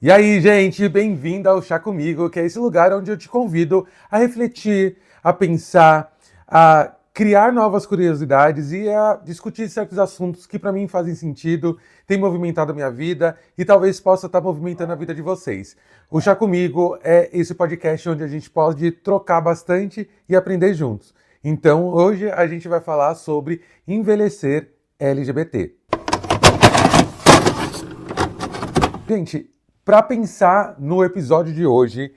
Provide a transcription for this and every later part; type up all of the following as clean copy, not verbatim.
E aí, gente, bem-vindo ao Chá Comigo, que é esse lugar onde eu te convido a refletir, a pensar, a criar novas curiosidades e a discutir certos assuntos que para mim fazem sentido, têm movimentado a minha vida e talvez possa estar movimentando a vida de vocês. O Chá Comigo é esse podcast onde a gente pode trocar bastante e aprender juntos. Então, hoje a gente vai falar sobre envelhecer LGBT. Gente, para pensar no episódio de hoje,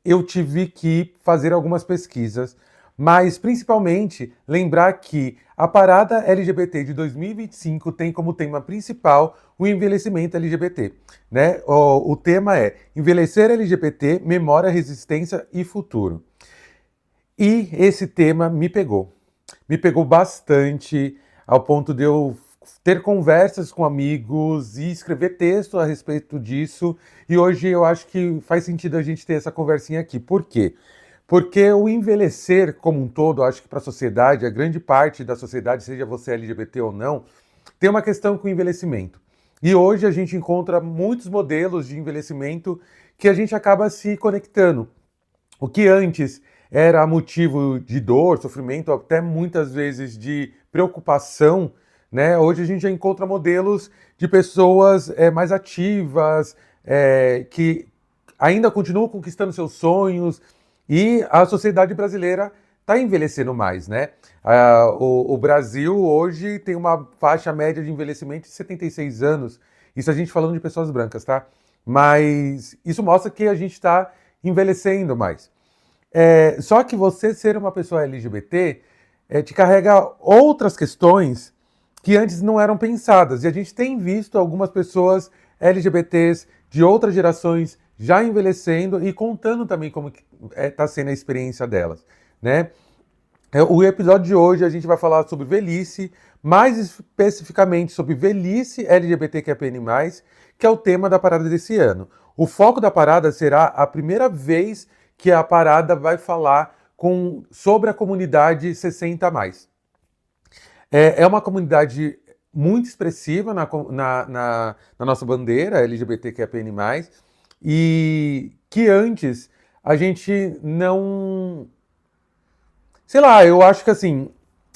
eu tive que fazer algumas pesquisas, mas principalmente lembrar que a Parada LGBT de 2025 tem como tema principal o envelhecimento LGBT. Né? O tema é Envelhecer LGBT, Memória, Resistência e Futuro. E esse tema me pegou bastante, ao ponto de eu ter conversas com amigos e escrever texto a respeito disso. E hoje eu acho que faz sentido a gente ter essa conversinha aqui. Por quê? Porque o envelhecer como um todo, acho que para a sociedade, a grande parte da sociedade, seja você LGBT ou não, tem uma questão com o envelhecimento. E hoje a gente encontra muitos modelos de envelhecimento que a gente acaba se conectando. O que antes era motivo de dor, sofrimento, até muitas vezes de preocupação, né? Hoje a gente já encontra modelos de pessoas mais ativas, que ainda continuam conquistando seus sonhos, e a sociedade brasileira está envelhecendo mais, né? O Brasil hoje tem uma faixa média de envelhecimento de 76 anos, isso a gente falando de pessoas brancas, tá? Mas isso mostra que a gente está envelhecendo mais. Só que você ser uma pessoa LGBT te carrega outras questões que antes não eram pensadas. E a gente tem visto algumas pessoas LGBTs de outras gerações já envelhecendo e contando também como está sendo a experiência delas, né? O episódio de hoje a gente vai falar sobre velhice, mais especificamente sobre velhice LGBTQIA+, que é o tema da parada desse ano. O foco da parada será a primeira vez que a parada vai falar sobre a comunidade 60+. É uma comunidade muito expressiva na nossa bandeira LGBTQIA+, e que antes a gente não... Sei lá, eu acho que assim,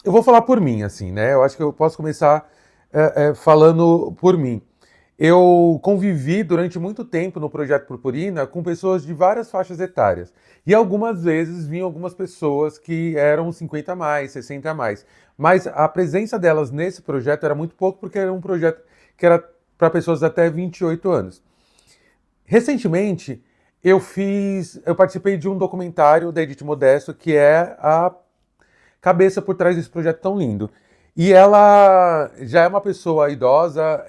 eu vou falar por mim, assim, né? Eu acho que eu posso começar falando por mim. Eu convivi durante muito tempo no Projeto Purpurina com pessoas de várias faixas etárias. E algumas vezes vinham algumas pessoas que eram 50+, 60+. Mas a presença delas nesse projeto era muito pouco, porque era um projeto que era para pessoas até 28 anos. Recentemente, eu participei de um documentário da Edith Modesto, que é a cabeça por trás desse projeto tão lindo. E ela já é uma pessoa idosa,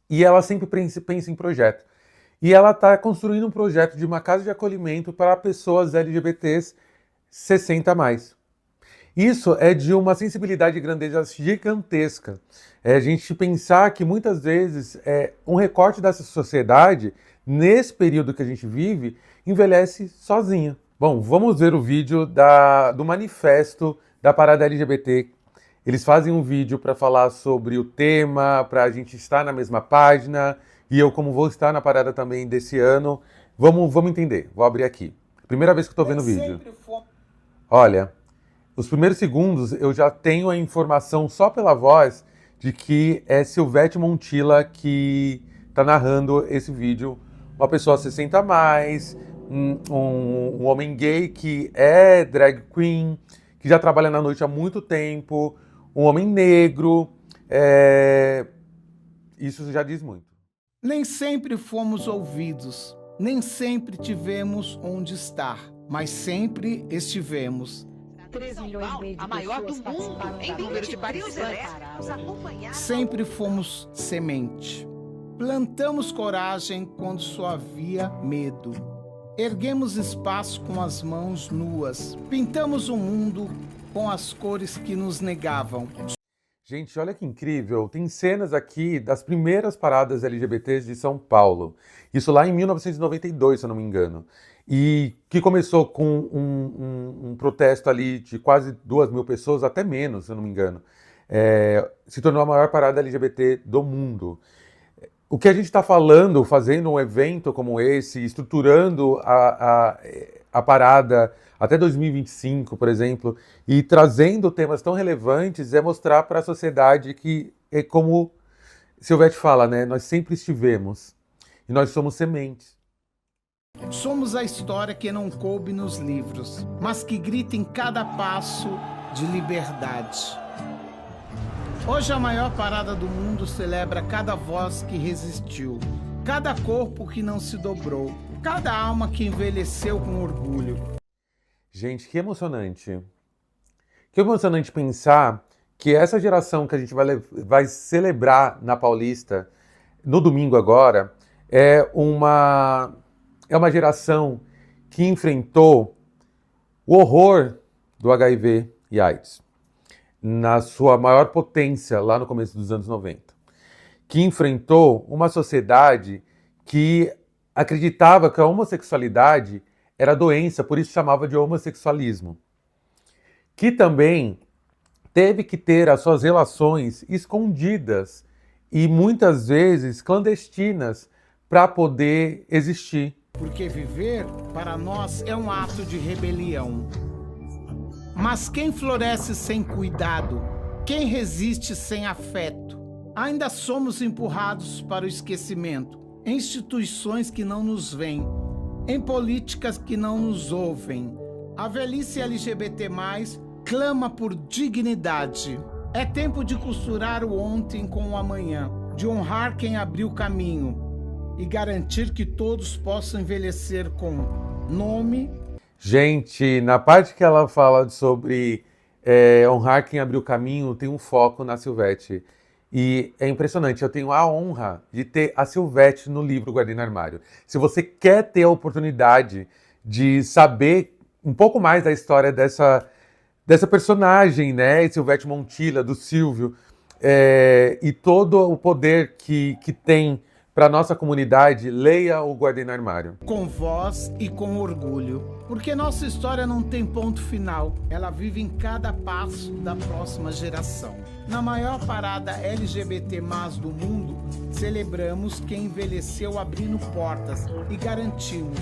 e ela sempre pensa em projeto. E ela está construindo um projeto de uma casa de acolhimento para pessoas LGBTs 60+. Isso é de uma sensibilidade e grandeza gigantesca. A gente pensar que muitas vezes um recorte dessa sociedade, nesse período que a gente vive, envelhece sozinha. Bom, vamos ver o vídeo do manifesto da Parada LGBT. Eles fazem um vídeo para falar sobre o tema, para a gente estar na mesma página, e eu, como vou estar na parada também desse ano, vamos entender. Vou abrir aqui. Primeira vez que eu estou vendo o vídeo. Olha, os primeiros segundos eu já tenho a informação só pela voz de que é Silvete Montilla que está narrando esse vídeo. Uma pessoa 60+, um homem gay que é drag queen, que já trabalha na noite há muito tempo, um homem negro. Isso já diz muito. Nem sempre fomos ouvidos, nem sempre tivemos onde estar, mas sempre estivemos. 3 milhões e meio de a maior do pessoas mundo participaram em da número de noite. trios elétricos acompanhados. Sempre fomos semente. Plantamos coragem quando só havia medo. Erguemos espaço com as mãos nuas. Pintamos o mundo com as cores que nos negavam. Gente, olha que incrível. Tem cenas aqui das primeiras paradas LGBTs de São Paulo. Isso lá em 1992, se eu não me engano. E que começou com um protesto ali de quase 2.000 pessoas, até menos, se eu não me engano. Se tornou a maior parada LGBT do mundo. o que a gente está falando, fazendo um evento como esse, estruturando a parada até 2025, por exemplo, e trazendo temas tão relevantes, é mostrar para a sociedade que, é como Silvete fala, né? Nós sempre estivemos e nós somos sementes. Somos a história que não coube nos livros, mas que grita em cada passo de liberdade. Hoje a maior parada do mundo celebra cada voz que resistiu, cada corpo que não se dobrou, cada alma que envelheceu com orgulho. Gente, que emocionante. Que emocionante pensar que essa geração que a gente vai celebrar na Paulista, no domingo agora, é uma geração que enfrentou o horror do HIV e AIDS na sua maior potência lá no começo dos anos 90, que enfrentou uma sociedade que acreditava que a homossexualidade era doença, por isso chamava de homossexualismo, que também teve que ter as suas relações escondidas e muitas vezes clandestinas para poder existir. Porque viver, para nós, é um ato de rebelião. Mas quem floresce sem cuidado, quem resiste sem afeto, ainda somos empurrados para o esquecimento, em instituições que não nos veem, em políticas que não nos ouvem. A velhice LGBT+, clama por dignidade. É tempo de costurar o ontem com o amanhã, de honrar quem abriu caminho e garantir que todos possam envelhecer com nome. Gente, na parte que ela fala sobre honrar quem abriu caminho, tem um foco na Silvete. E é impressionante, eu tenho a honra de ter a Silvete no livro Guardei no Armário. Se você quer ter a oportunidade de saber um pouco mais da história dessa personagem, né, Silvete Montilla, do Silvio, e todo o poder que tem para a nossa comunidade, leia o Guardei no Armário. Com voz e com orgulho, porque nossa história não tem ponto final, ela vive em cada passo da próxima geração. Na maior parada LGBT+ do mundo, celebramos quem envelheceu abrindo portas e garantimos: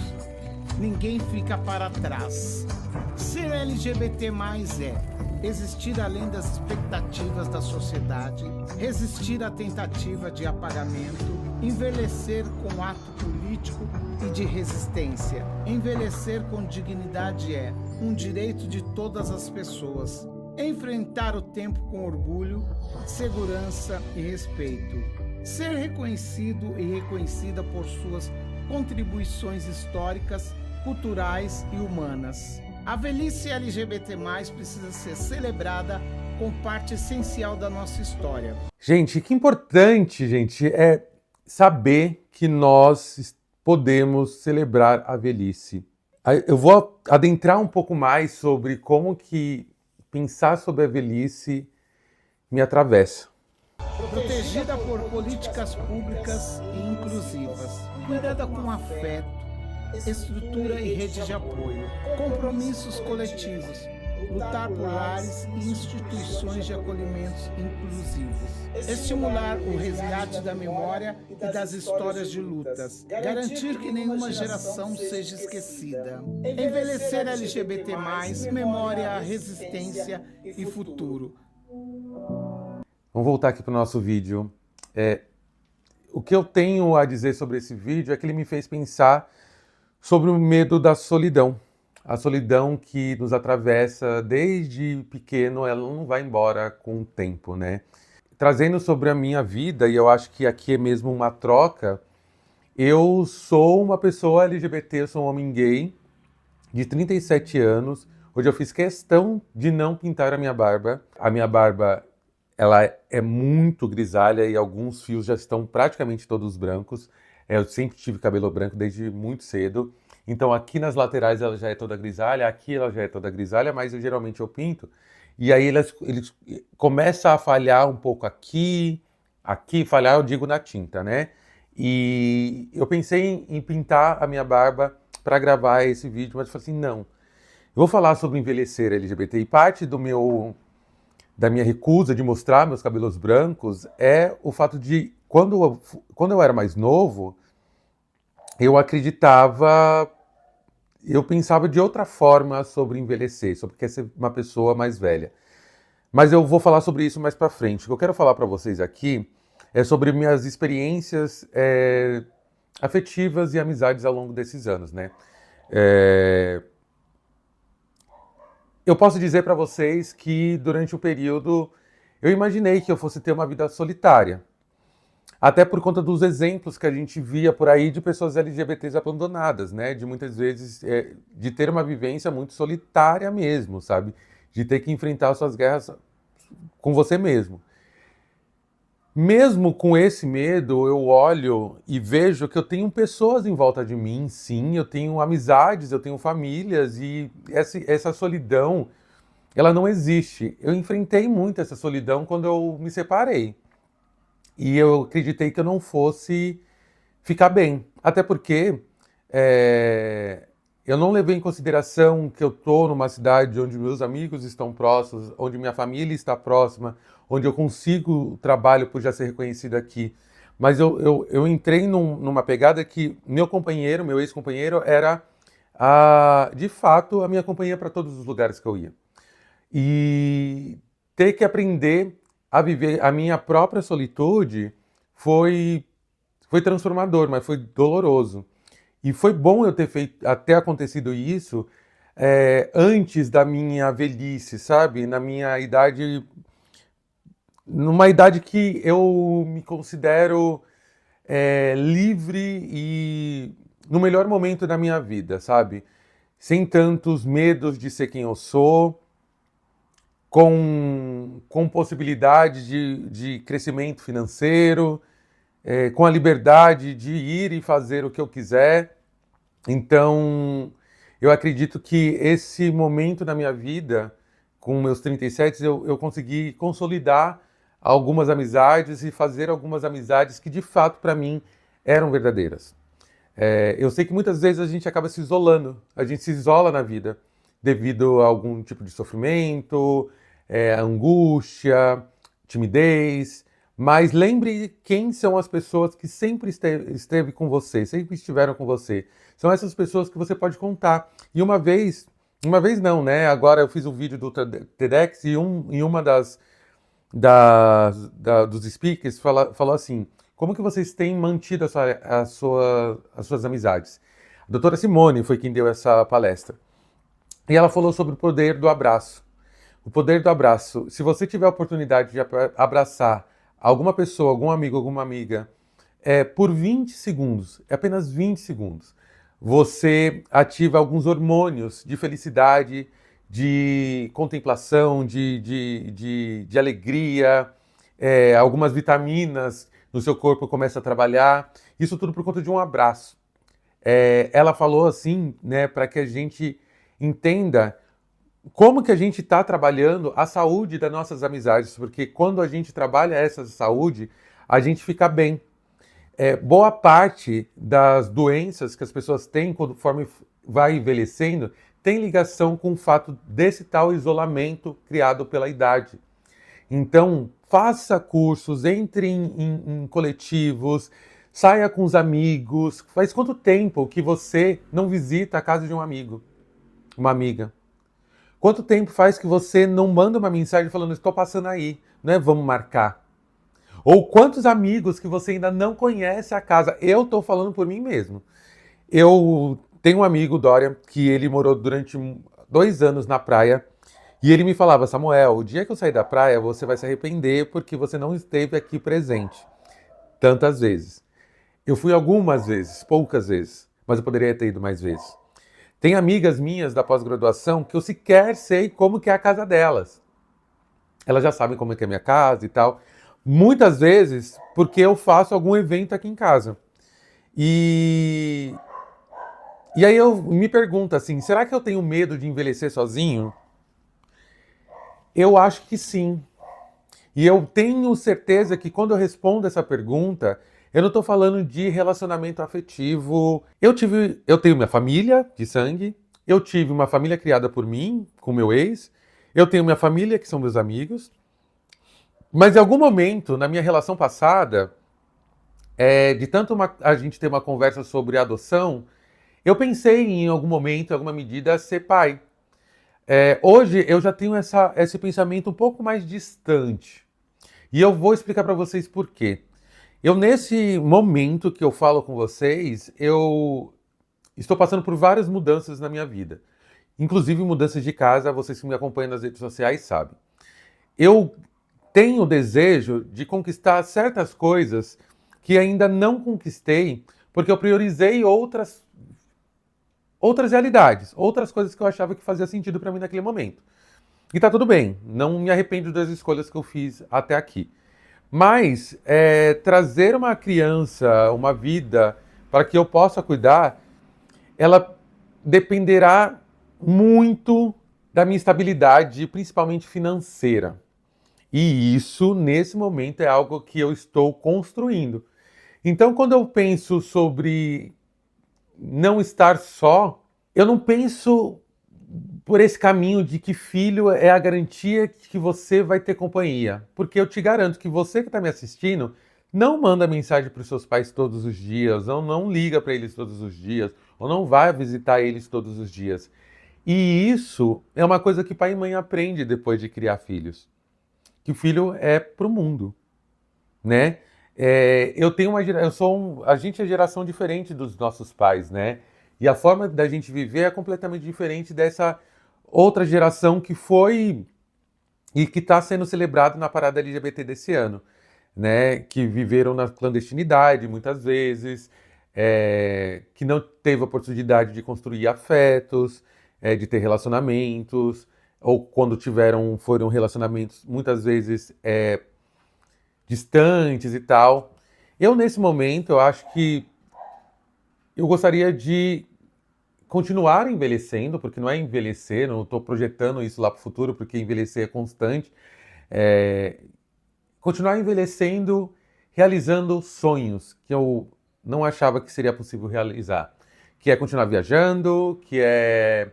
ninguém fica para trás. Ser LGBT+ é existir além das expectativas da sociedade, resistir à tentativa de apagamento, envelhecer com ato político e de resistência. Envelhecer com dignidade é um direito de todas as pessoas. Enfrentar o tempo com orgulho, segurança e respeito. Ser reconhecido e reconhecida por suas contribuições históricas, culturais e humanas. A velhice LGBT+, precisa ser celebrada como parte essencial da nossa história. Gente, que importante, gente, é saber que nós podemos celebrar a velhice. Eu vou adentrar um pouco mais sobre como que pensar sobre a velhice me atravessa. Protegida por políticas públicas e inclusivas, cuidada com afeto, estrutura e rede de apoio, compromissos coletivos, lutar por lares e instituições de acolhimentos inclusivos, estimular o resgate da memória e das histórias de lutas, garantir que nenhuma geração seja esquecida, envelhecer LGBT+, memória, resistência e futuro. Vamos voltar aqui para o nosso vídeo. O que eu tenho a dizer sobre esse vídeo é que ele me fez pensar sobre o medo da solidão. A solidão que nos atravessa desde pequeno, ela não vai embora com o tempo, né? Trazendo sobre a minha vida, e eu acho que aqui é mesmo uma troca, eu sou uma pessoa LGBT, eu sou um homem gay, de 37 anos. Hoje eu fiz questão de não pintar a minha barba. A minha barba, ela é muito grisalha e alguns fios já estão praticamente todos brancos. Eu sempre tive cabelo branco desde muito cedo. Então aqui nas laterais ela já é toda grisalha, aqui ela já é toda grisalha, mas geralmente eu pinto. E aí eles começam a falhar um pouco aqui, falhar eu digo na tinta, né? E eu pensei em pintar a minha barba para gravar esse vídeo, mas eu falei assim, não. Eu vou falar sobre envelhecer LGBT e parte da minha recusa de mostrar meus cabelos brancos é o fato de quando eu era mais novo, eu acreditava, eu pensava de outra forma sobre envelhecer, sobre querer ser uma pessoa mais velha. Mas eu vou falar sobre isso mais pra frente. O que eu quero falar para vocês aqui é sobre minhas experiências afetivas e amizades ao longo desses anos, né? Eu posso dizer para vocês que durante o período eu imaginei que eu fosse ter uma vida solitária. Até por conta dos exemplos que a gente via por aí de pessoas LGBTs abandonadas, né? De muitas vezes de ter uma vivência muito solitária mesmo, sabe? De ter que enfrentar suas guerras com você mesmo. Mesmo com esse medo, eu olho e vejo que eu tenho pessoas em volta de mim, sim, eu tenho amizades, eu tenho famílias e essa solidão, ela não existe. Eu enfrentei muito essa solidão quando eu me separei. E eu acreditei que eu não fosse ficar bem. Até porque eu não levei em consideração que eu estou numa cidade onde meus amigos estão próximos, onde minha família está próxima, onde eu consigo trabalho por já ser reconhecido aqui. Mas eu entrei numa pegada que meu companheiro, meu ex-companheiro, era, de fato, a minha companhia para todos os lugares que eu ia. E ter que aprender a viver a minha própria solitude foi transformador, mas foi doloroso. E foi bom eu ter acontecido isso antes da minha velhice, sabe? Na minha idade, numa idade que eu me considero livre e no melhor momento da minha vida, sabe? Sem tantos medos de ser quem eu sou, com possibilidade de crescimento financeiro, com a liberdade de ir e fazer o que eu quiser. Então, eu acredito que esse momento da minha vida, com meus 37, eu consegui consolidar algumas amizades e fazer algumas amizades que, de fato, para mim, eram verdadeiras. Eu sei que muitas vezes a gente acaba se isolando, a gente se isola na vida devido a algum tipo de sofrimento, angústia, timidez, mas lembre quem são as pessoas que sempre esteve com você, sempre estiveram com você. São essas pessoas que você pode contar. E uma vez não, né? Agora eu fiz um vídeo do TEDx e uma dos speakers falou assim: como que vocês têm mantido as suas amizades? A doutora Simone foi quem deu essa palestra. E ela falou sobre o poder do abraço. O poder do abraço. Se você tiver a oportunidade de abraçar alguma pessoa, algum amigo, alguma amiga, por 20 segundos, apenas 20 segundos, você ativa alguns hormônios de felicidade, de contemplação, de alegria, algumas vitaminas no seu corpo começam a trabalhar. Isso tudo por conta de um abraço. Ela falou assim, né, para que a gente entenda como que a gente está trabalhando a saúde das nossas amizades, porque quando a gente trabalha essa saúde, a gente fica bem. Boa parte das doenças que as pessoas têm conforme vai envelhecendo tem ligação com o fato desse tal isolamento criado pela idade. Então, faça cursos, entre em coletivos, saia com os amigos. Faz quanto tempo que você não visita a casa de um amigo, uma amiga? Quanto tempo faz que você não manda uma mensagem falando, estou passando aí, né? Vamos marcar. Ou quantos amigos que você ainda não conhece a casa? Eu estou falando por mim mesmo. Eu tenho um amigo, Dória, que ele morou durante 2 anos na praia e ele me falava, Samuel, o dia que eu sair da praia você vai se arrepender porque você não esteve aqui presente tantas vezes. Eu fui algumas vezes, poucas vezes, mas eu poderia ter ido mais vezes. Tem amigas minhas da pós-graduação que eu sequer sei como que é a casa delas. Elas já sabem como é que é a minha casa e tal. Muitas vezes porque eu faço algum evento aqui em casa. E aí eu me pergunto assim, será que eu tenho medo de envelhecer sozinho? Eu acho que sim. E eu tenho certeza que quando eu respondo essa pergunta, eu não estou falando de relacionamento afetivo. Eu tenho minha família de sangue, eu tive uma família criada por mim, com meu ex, eu tenho minha família, que são meus amigos, mas em algum momento, na minha relação passada, de tanto a gente ter uma conversa sobre adoção, eu pensei em algum momento, em alguma medida, ser pai. Hoje eu já tenho esse pensamento um pouco mais distante. E eu vou explicar para vocês por quê. Nesse momento que eu falo com vocês, eu estou passando por várias mudanças na minha vida. Inclusive mudanças de casa, vocês que me acompanham nas redes sociais sabem. Eu tenho o desejo de conquistar certas coisas que ainda não conquistei, porque eu priorizei outras realidades, outras coisas que eu achava que fazia sentido para mim naquele momento. E tá tudo bem, não me arrependo das escolhas que eu fiz até aqui. Mas trazer uma criança, uma vida, para que eu possa cuidar, ela dependerá muito da minha estabilidade, principalmente financeira. E isso, nesse momento, é algo que eu estou construindo. Então, quando eu penso sobre não estar só, eu não penso por esse caminho de que filho é a garantia que você vai ter companhia. Porque eu te garanto que você que está me assistindo não manda mensagem para os seus pais todos os dias, ou não liga para eles todos os dias, ou não vai visitar eles todos os dias. E isso é uma coisa que pai e mãe aprende depois de criar filhos. Que o filho é pro mundo, né? A gente é geração diferente dos nossos pais, né? E a forma da gente viver é completamente diferente dessa outra geração que foi e que está sendo celebrado na parada LGBT desse ano, né? Que viveram na clandestinidade muitas vezes, que não teve oportunidade de construir afetos, de ter relacionamentos, ou quando foram relacionamentos muitas vezes distantes e tal. Nesse momento, eu acho que eu gostaria de continuar envelhecendo, porque não é envelhecer, não estou projetando isso lá para o futuro, porque envelhecer é constante. Continuar envelhecendo, realizando sonhos que eu não achava que seria possível realizar. Que é continuar viajando, que é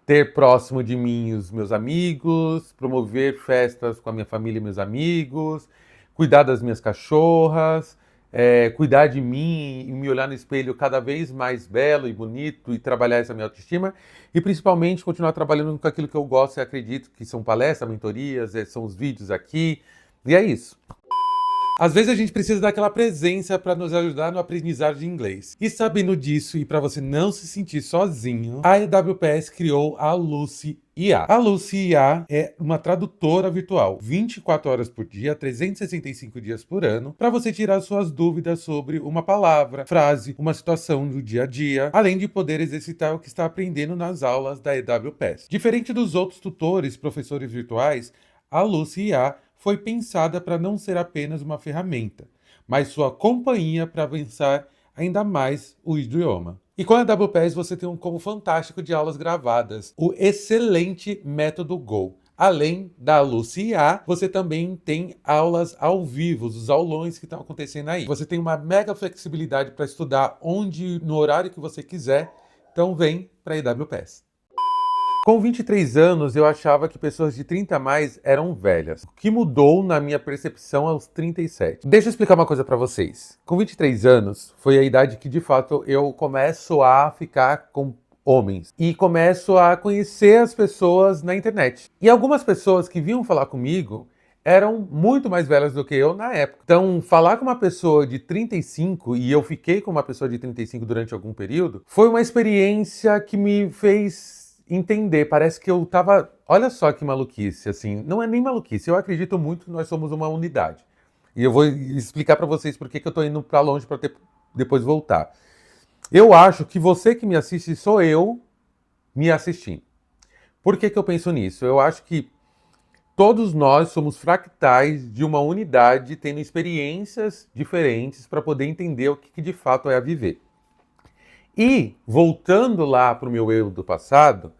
ter próximo de mim os meus amigos, promover festas com a minha família e meus amigos, cuidar das minhas cachorras, cuidar de mim e me olhar no espelho cada vez mais belo e bonito e trabalhar essa minha autoestima e principalmente continuar trabalhando com aquilo que eu gosto e acredito, que são palestras, mentorias, são os vídeos aqui, e é isso. Às vezes a gente precisa daquela presença para nos ajudar no aprendizado de inglês. E sabendo disso e para você não se sentir sozinho, a EWPS criou a Lucy IA. A Lucy IA é uma tradutora virtual, 24 horas por dia, 365 dias por ano, para você tirar suas dúvidas sobre uma palavra, frase, uma situação do dia a dia, além de poder exercitar o que está aprendendo nas aulas da EWPS. Diferente dos outros tutores, professores virtuais, a Lucy IA foi pensada para não ser apenas uma ferramenta, mas sua companhia para avançar ainda mais o idioma. E com a AWS você tem um combo fantástico de aulas gravadas, o excelente método Go. Além da Lucy IA, você também tem aulas ao vivo, os aulões que estão acontecendo aí. Você tem uma mega flexibilidade para estudar onde, no horário que você quiser, então vem para a AWS. Com 23 anos, eu achava que pessoas de 30 a mais eram velhas. O que mudou na minha percepção aos 37? Deixa eu explicar uma coisa pra vocês. Com 23 anos, foi a idade que, de fato, eu começo a ficar com homens. E começo a conhecer as pessoas na internet. E algumas pessoas que vinham falar comigo eram muito mais velhas do que eu na época. Então, falar com uma pessoa de 35, e eu fiquei com uma pessoa de 35 durante algum período, foi uma experiência que me fez entender, parece que eu tava... Olha só que maluquice, assim, não é nem maluquice, eu acredito muito que nós somos uma unidade. E eu vou explicar pra vocês por que eu tô indo pra longe pra depois voltar. Eu acho que você que me assiste sou eu me assistindo. Por que eu penso nisso? Eu acho que todos nós somos fractais de uma unidade tendo experiências diferentes para poder entender o que de fato é viver. E, voltando lá para o meu eu do passado,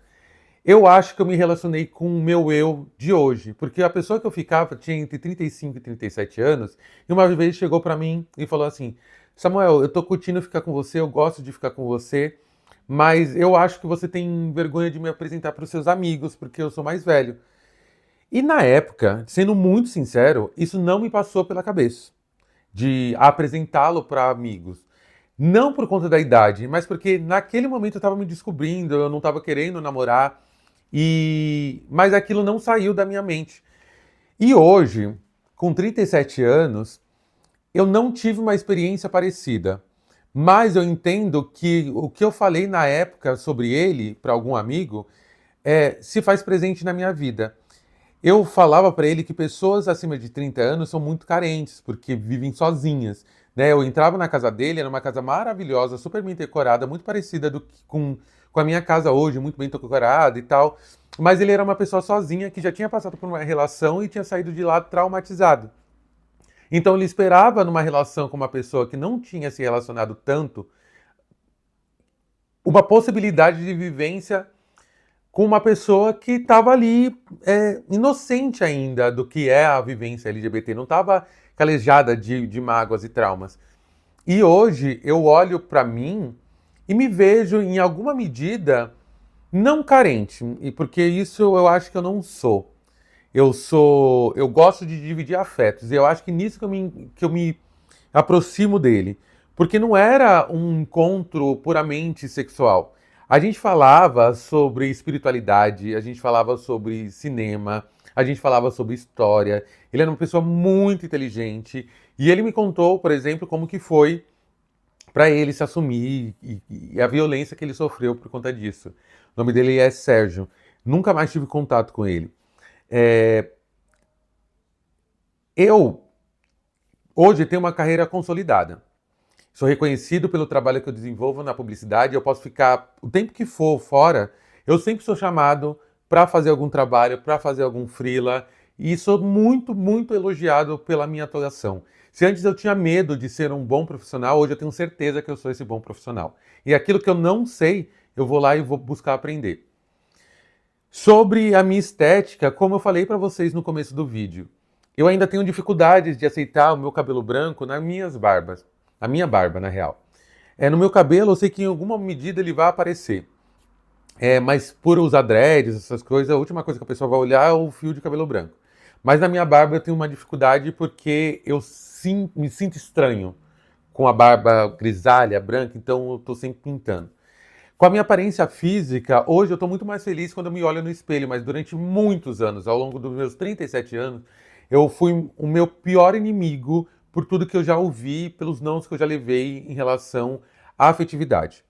eu acho que eu me relacionei com o meu eu de hoje, porque a pessoa que eu ficava tinha entre 35 e 37 anos, e uma vez chegou para mim e falou assim: Samuel, eu tô curtindo ficar com você, eu gosto de ficar com você, mas eu acho que você tem vergonha de me apresentar para os seus amigos, porque eu sou mais velho. E na época, sendo muito sincero, isso não me passou pela cabeça. de apresentá-lo para amigos. Não por conta da idade, mas porque naquele momento eu estava me descobrindo, eu não estava querendo namorar, mas aquilo não saiu da minha mente. E hoje, com 37 anos, eu não tive uma experiência parecida. Mas eu entendo que o que eu falei na época sobre ele, para algum amigo, se faz presente na minha vida. Eu falava para ele que pessoas acima de 30 anos são muito carentes, porque vivem sozinhas. Né? Eu entrava na casa dele, era uma casa maravilhosa, super bem decorada, muito parecida com a minha casa hoje, muito bem decorada e tal. Mas ele era uma pessoa sozinha que já tinha passado por uma relação e tinha saído de lá traumatizado. Então ele esperava numa relação com uma pessoa que não tinha se relacionado tanto, uma possibilidade de vivência com uma pessoa que estava ali inocente ainda do que é a vivência LGBT, não estava calejada de mágoas e traumas. E hoje eu olho para mim e me vejo, em alguma medida, não carente, porque isso eu acho que eu não sou. Eu gosto de dividir afetos, e eu acho que nisso que eu me aproximo dele. Porque não era um encontro puramente sexual. A gente falava sobre espiritualidade, a gente falava sobre cinema, a gente falava sobre história. Ele era uma pessoa muito inteligente e ele me contou, por exemplo, como que foi para ele se assumir e a violência que ele sofreu por conta disso. O nome dele é Sérgio. Nunca mais tive contato com ele. Eu hoje tenho uma carreira consolidada. Sou reconhecido pelo trabalho que eu desenvolvo na publicidade. Eu posso ficar o tempo que for fora. Eu sempre sou chamado para fazer algum trabalho, para fazer algum freela. E sou muito, muito elogiado pela minha atuação. Se antes eu tinha medo de ser um bom profissional, hoje eu tenho certeza que eu sou esse bom profissional. E aquilo que eu não sei, eu vou lá e vou buscar aprender. Sobre a minha estética, como eu falei para vocês no começo do vídeo, eu ainda tenho dificuldades de aceitar o meu cabelo branco nas minhas barbas. A minha barba, na real. No meu cabelo, eu sei que em alguma medida ele vai aparecer. Mas por usar dreads, essas coisas, a última coisa que a pessoa vai olhar é o fio de cabelo branco. Mas na minha barba eu tenho uma dificuldade porque eu me sinto estranho com a barba grisalha, branca, então eu estou sempre pintando. Com a minha aparência física, hoje eu estou muito mais feliz quando eu me olho no espelho, mas durante muitos anos, ao longo dos meus 37 anos, eu fui o meu pior inimigo por tudo que eu já ouvi, pelos nãos que eu já levei em relação à afetividade.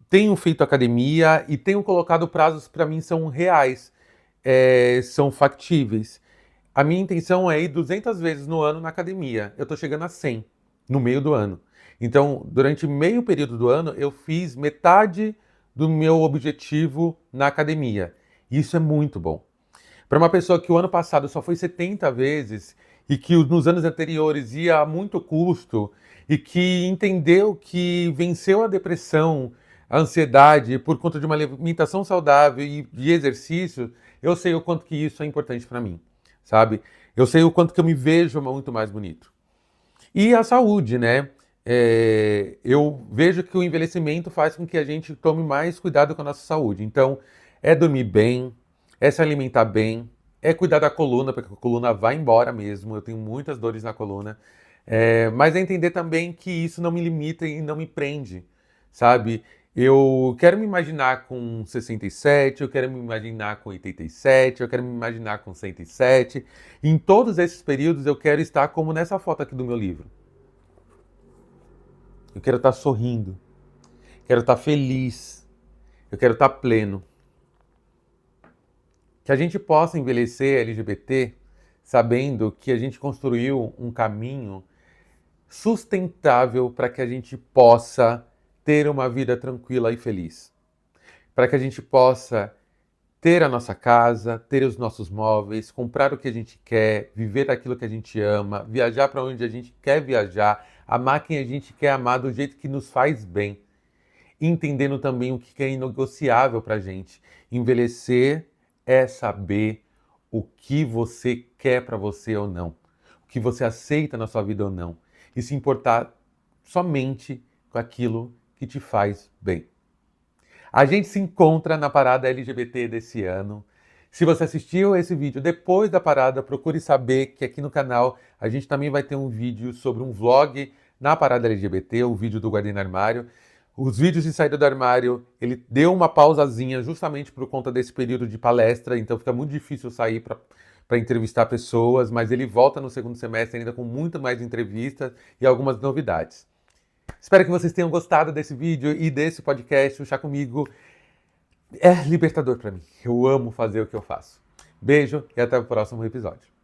Tenho feito academia e tenho colocado prazos que para mim são reais, são factíveis. A minha intenção é ir 200 vezes no ano na academia. Eu estou chegando a 100 no meio do ano. Então, durante meio período do ano, eu fiz metade do meu objetivo na academia. Isso é muito bom. Para uma pessoa que o ano passado só foi 70 vezes e que nos anos anteriores ia a muito custo e que entendeu que venceu a depressão, a ansiedade por conta de uma alimentação saudável e de exercício, eu sei o quanto que isso é importante para mim, sabe? Eu sei o quanto que eu me vejo muito mais bonito. E a saúde, né? Eu vejo que o envelhecimento faz com que a gente tome mais cuidado com a nossa saúde. Então, é dormir bem, é se alimentar bem, é cuidar da coluna, porque a coluna vai embora mesmo. Eu tenho muitas dores na coluna. Mas é entender também que isso não me limita e não me prende, sabe? Eu quero me imaginar com 67, eu quero me imaginar com 87, eu quero me imaginar com 107. Em todos esses períodos eu quero estar como nessa foto aqui do meu livro. Eu quero estar sorrindo, quero estar feliz, eu quero estar pleno. Que a gente possa envelhecer LGBT sabendo que a gente construiu um caminho sustentável para que a gente possa ter uma vida tranquila e feliz. Para que a gente possa ter a nossa casa, ter os nossos móveis, comprar o que a gente quer, viver aquilo que a gente ama, viajar para onde a gente quer viajar, amar quem a gente quer amar do jeito que nos faz bem. Entendendo também o que é inegociável para a gente. Envelhecer é saber o que você quer para você ou não. O que você aceita na sua vida ou não. E se importar somente com aquilo que te faz bem. A gente se encontra na parada LGBT desse ano. Se você assistiu esse vídeo depois da parada, procure saber que aqui no canal a gente também vai ter um vídeo sobre um vlog na parada LGBT, o vídeo do Guardei no Armário. Os vídeos de saída do armário, ele deu uma pausazinha justamente por conta desse período de palestra, então fica muito difícil sair para entrevistar pessoas, mas ele volta no segundo semestre ainda com muito mais entrevistas e algumas novidades. Espero que vocês tenham gostado desse vídeo e desse podcast. O Chá Comigo é libertador para mim. Eu amo fazer o que eu faço. Beijo e até o próximo episódio.